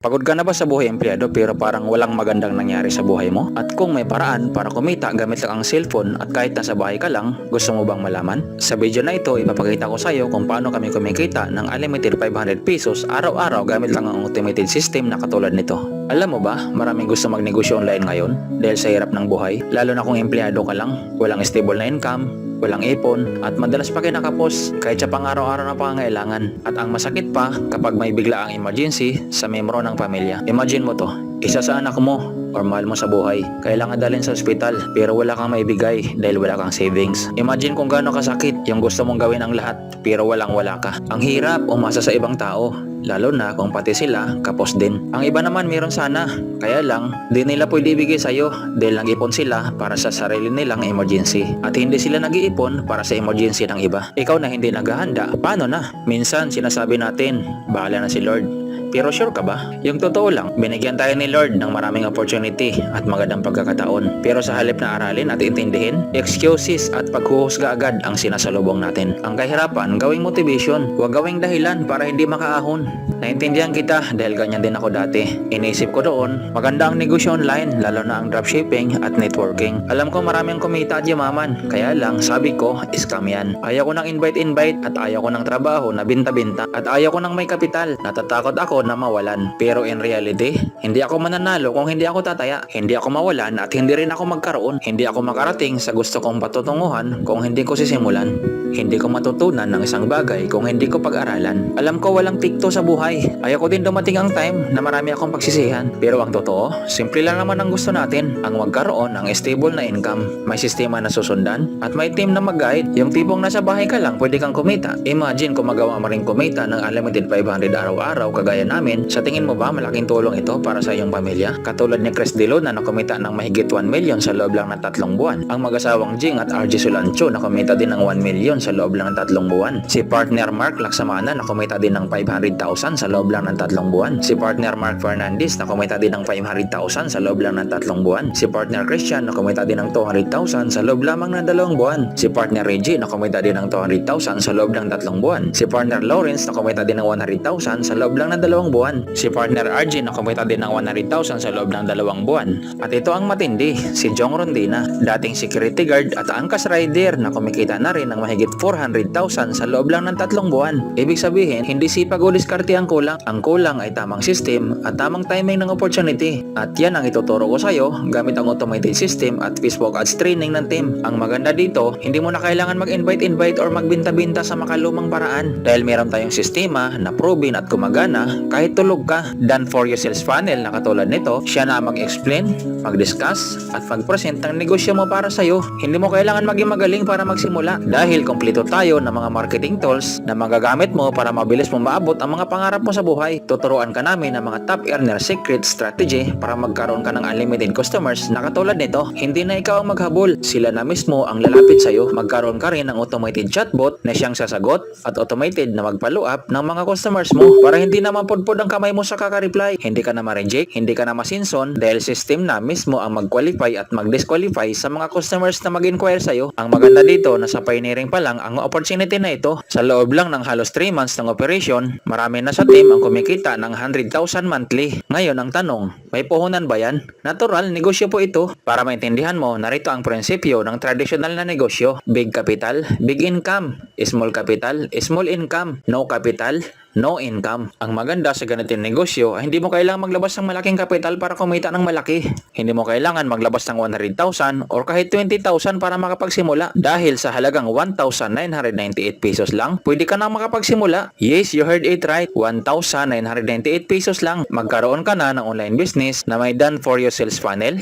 Pagod ka na ba sa buhay empleyado pero parang walang magandang nangyari sa buhay mo? At kung may paraan para kumita gamit lang ang cellphone at kahit nasa bahay ka lang, gusto mo bang malaman? Sa video na ito, ipapakita ko sa iyo kung paano kami kumikita ng unlimited 500 pesos araw-araw gamit lang ang automated system na katulad nito. Alam mo ba, maraming gusto magnegosyo online ngayon dahil sa hirap ng buhay, lalo na kung empleyado ka lang, walang stable na income, walang ipon, at madalas pa kinakapos kahit sa pang-araw-araw na pangangailangan. At ang masakit pa kapag may bigla ang emergency sa membro ng pamilya. Imagine mo to, isa sa anak mo or mahal mo sa buhay, kailangan dalhin sa ospital pero wala kang maibigay dahil wala kang savings. Imagine kung gaano kasakit yung gusto mong gawin ang lahat pero wala ka. Ang hirap umasa sa ibang tao, lalo na kung pati sila kapos din. Ang iba naman meron sana, kaya lang di nila pwede ibigay sa'yo dahil nag-ipon sila para sa sarili nilang emergency at hindi sila nag-iipon para sa emergency ng iba. Ikaw na hindi naghahanda, paano na? Minsan sinasabi natin, bahala na si Lord. Pero sure ka ba? Yung totoo lang, binigyan tayo ni Lord ng maraming opportunity at magandang pagkakataon. Pero sa halip na aralin at intindihin, excuses at paghuhusga agad ang sinasalubong natin. Ang kahirapan, gawing motivation, huwag gawing dahilan para hindi makaahon. Naintindihan kita dahil ganyan din ako dati. Inisip ko doon, maganda ang negosyo online, lalo na ang dropshipping at networking. Alam ko maraming kumita at yumaman, kaya lang sabi ko, scam yan. Ayaw ko ng invite at ayaw ko ng trabaho na binta-binta at ayaw ko ng may kapital. Natatakot ako na mawalan. Pero in reality, hindi ako mananalo kung hindi ako tataya. Hindi ako mawalan at hindi rin ako magkaroon. Hindi ako makarating sa gusto kong patutunguhan kung hindi ko sisimulan. Hindi ko matutunan ng isang bagay kung hindi ko pag-aralan. Alam ko walang tikto sa buhay. Ayaw ko din dumating ang time na marami akong pagsisihan. Pero ang totoo, simple lang naman ang gusto natin. Ang magkaroon ng stable na income. May sistema na susundan at may team na mag-guide. Yung tipong nasa bahay ka lang, pwede kang kumita. Imagine kung magawa mo rin kumita ng unlimited 500 araw-araw kagaya namin. Sa tingin mo ba malaking tulong ito para sa iyong pamilya? Katulad ni Chris Dilo na nakumita ng mahigit 1 million sa loob lang ng 3 buwan. Ang mag-asawang Jing at RG Solancho na kumita din ng 1 million sa loob lang ng 3 buwan. Si partner Mark Laksamana na kumita din ng 500,000 sa loob lang ng 3 buwan. Si partner Mark Fernandez na kumita din ng 500,000 sa loob lang ng 3 buwan. Si partner Christian na kumita din ng 200,000 sa loob lamang ng 2 buwan. Si partner Reggie na kumita din ng 200,000 sa loob ng 3 buwan. Si partner Lawrence na kumita din ng 100,000 sa loob lang ng 2 buwan. Si partner RG na kumita din ng 100,000 sa loob ng 2 buwan. At ito ang matindi, si Jong Rondina, dating security guard at angkas rider na kumikita na rin ng mahigit 400,000 sa loob lang ng 3 buwan. Ibig sabihin, hindi sipag o diskarte ang kulang. Ang kulang ay tamang system at tamang timing ng opportunity. At yan ang ituturo ko sa iyo gamit ang automated system at Facebook ads training ng team. Ang maganda dito, hindi mo na kailangan mag-invite or magbinta-binta sa makalumang paraan dahil meron tayong sistema na proven at gumagana kahit tulog ka. Done for you sales funnel na katulad nito, siya na mag-explain, mag-discuss at mag-present ng negosyo mo para sa iyo. Hindi mo kailangan maging magaling para magsimula dahil kompleto tayo ng mga marketing tools na magagamit mo para mabilis mo maabot ang mga pangarap mo sa buhay. Tuturuan ka namin ng mga top earner secret strategy para magkaroon ka ng unlimited customers na katulad nito. Hindi na ikaw ang maghabol, sila na mismo ang lalapit sa iyo. Magkaroon ka rin ng automated chatbot na siyang sasagot at automated na mag-follow up ng mga customers mo para hindi na mapudpud ang kamay mo sa kaka-reply. Hindi ka na ma-reject, hindi ka na masinson dahil system na mismo ang mag-qualify at mag-disqualify sa mga customers na mag-inquire sa iyo. Ang maganda dito, nasa pioneering pa lang ang opportunity na ito. Sa loob lang ng halos 3 months ng operation, marami na sa team ang kumikita ng 100,000 monthly. Ngayon ang tanong, may puhunan ba yan? Natural, negosyo po ito. Para maintindihan mo, narito ang prinsipyo ng traditional na negosyo. Big capital, big income. Small capital, small income. No capital, no income. Ang maganda sa ganitong negosyo ay hindi mo kailangan maglabas ng malaking kapital para kumita ng malaki. Hindi mo kailangan maglabas ng 100,000 or kahit 20,000 para makapagsimula. Dahil sa halagang 1,998 pesos lang, pwede ka na makapagsimula. Yes, you heard it right. 1,998 pesos lang. Magkaroon ka na ng online business na may done for you sales funnel,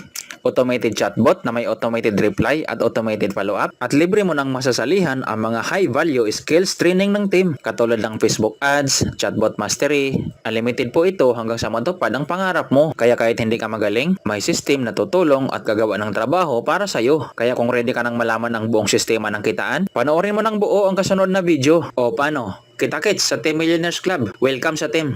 automated chatbot na may automated reply at automated follow-up, at libre mo nang masasalihan ang mga high-value skills training ng team katulad ng Facebook ads, chatbot mastery. Unlimited po ito hanggang sa matupad ang pangarap mo. Kaya kahit hindi ka magaling, may system na tutulong at gagawa ng trabaho para sa iyo. Kaya kung ready ka nang malaman ang buong sistema ng kitaan, panoorin mo ng buo ang kasunod na video. O paano? Kita-kits sa Team Millionaires Club. Welcome sa team!